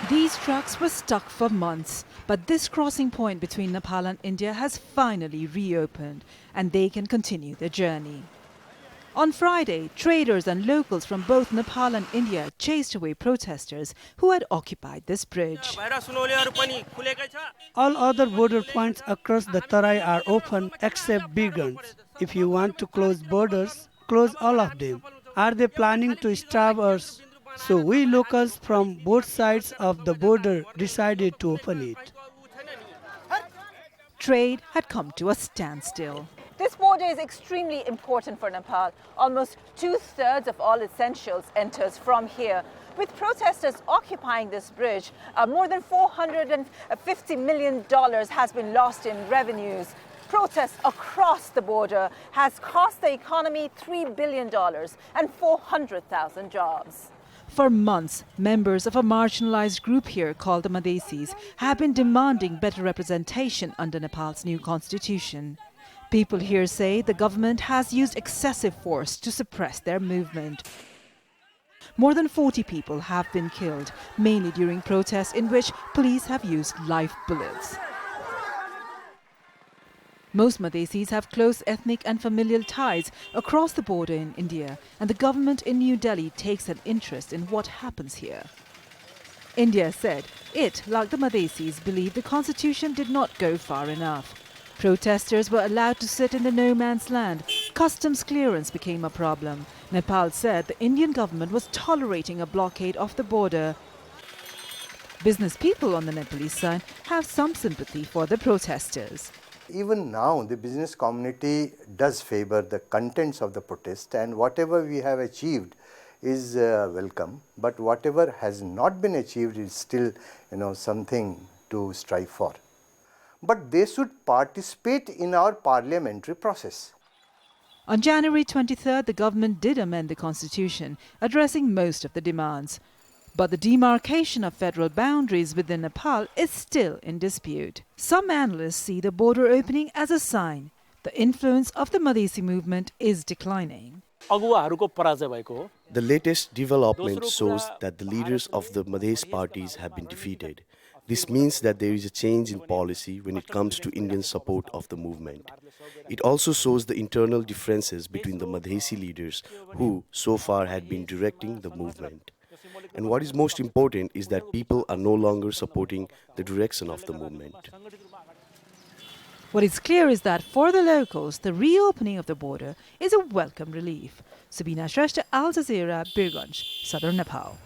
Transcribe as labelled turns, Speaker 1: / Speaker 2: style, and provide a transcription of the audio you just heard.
Speaker 1: These trucks were stuck for months, but this crossing point between Nepal and India has finally reopened and they can continue their journey. On Friday, traders and locals from both Nepal and India chased away protesters who had occupied this bridge.
Speaker 2: All other border points across the Tarai are open except Birgunj. If you want to close borders, close all of them. Are they planning to starve us? So we locals from both sides of the border decided to open it.
Speaker 1: Trade had come to a standstill.
Speaker 3: This border is extremely important for Nepal. Almost 2/3 of all essentials enters from here. With protesters occupying this bridge, more than $450 million has been lost in revenues. Protests across the border has cost the economy $3 billion and 400,000 jobs.
Speaker 1: For months, members of a marginalized group here called the Madhesis have been demanding better representation under Nepal's new constitution. People here say the government has used excessive force to suppress their movement. More than 40 people have been killed, mainly during protests in which police have used live bullets. Most Madhesis have close ethnic and familial ties across the border in India, and the government in New Delhi takes an interest in what happens here. India said it, like the Madhesis, believed the constitution did not go far enough. Protesters were allowed to sit in the no man's land. Customs clearance became a problem. Nepal said the Indian government was tolerating a blockade of the border. Business people on the Nepalese side have some sympathy for the protesters.
Speaker 4: Even now, the business community does favor the contents of the protest, and whatever we have achieved is welcome. But whatever has not been achieved is still, something to strive for. But they should participate in our parliamentary process.
Speaker 1: On January 23rd, the government did amend the constitution, addressing most of the demands. But the demarcation of federal boundaries within Nepal is still in dispute. Some analysts see the border opening as a sign the influence of the Madhesi movement is declining.
Speaker 5: The latest development shows that the leaders of the Madhes parties have been defeated. This means that there is a change in policy when it comes to Indian support of the movement. It also shows the internal differences between the Madhesi leaders who so far had been directing the movement. And what is most important is that people are no longer supporting the direction of the movement.
Speaker 1: What is clear is that for the locals, the reopening of the border is a welcome relief. Subina, Shrestha, Jazeera, Birgunj, Southern Nepal.